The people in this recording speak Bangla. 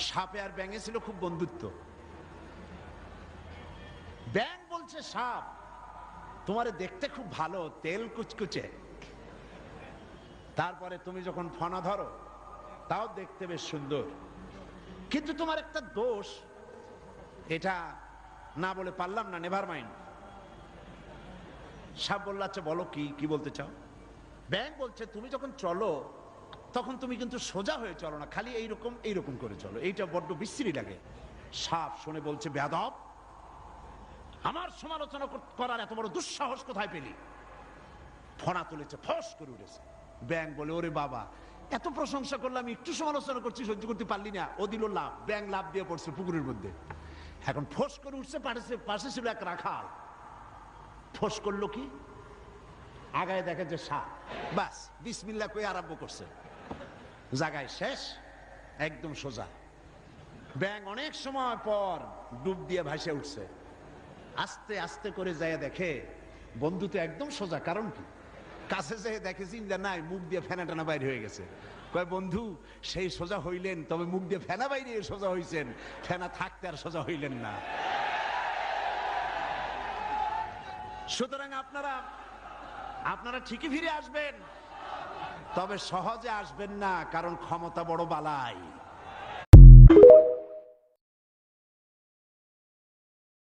সাপে আর ব্যাঙে ছিল খুব বন্ধুত্ব। ব্যাঙ বলছে সাপ, তোমারে দেখতে খুব ভালো, তেল কুচকুচে, তারপরে তুমি যখন ফনা ধরো তাও দেখতে বেশ সুন্দর, কিন্তু তোমার একটা দোষ, এটা না বলে পারলাম না, নেভার মাইন্ড। সাপ বলল আচ্ছা বলো, কি কি বলতে চাও? ব্যাঙ বলছে তুমি যখন চলো তখন তুমি কিন্তু সোজা হয়ে চলো না, খালি এইরকম এইরকম করে চলো, এইটা বড্ড বিশ্রী লাগে। সাপ শুনে বলছে বেয়াদব, আমার সমালোচনা করার এত বড় দুঃসাহস কোথায় পেলি? ফনা তুলেছে, ফস করে উঠেছে। ব্যাঙ বলে ওরে বাবা, এত প্রশংসা করলাম, একটু সমালোচনা করছি, সহ্য করতে পারলি না? ও দিল লাভ, ব্যাঙ লাভ দিয়ে পড়ছে পুকুরের মধ্যে। এখন ফস করে উঠছে, পাশে ছিল এক রাখাল, ফস করলো কি, আগায় দেখে যে সাপ, বাস বিসমিল্লাহ কই আরম্ভ করছে, জায়গায় শেষ, একদম সোজা। ব্যাঙ অনেক সময় পর ডুব দিয়ে ভাসে উঠছে, আস্তে আস্তে করে যায় দেখে বন্ধু তো একদম সোজা, কারণ কি? কাছে যেয়ে দেখে চিন্তা নাই, মুখ দিয়ে ফেনা টানা বাইরে হয়ে গেছে। কয় বন্ধু সেই সোজা হইলেন, তবে মুখ দিয়ে ফেনা বাইরে সোজা হইছেন, ফেনা থাকতে আর সোজা হইলেন না। সুতরাং আপনারা ঠিকই ফিরে আসবেন, তবে সহজে আসবেন না, কারণ ক্ষমতা বড় বালাই।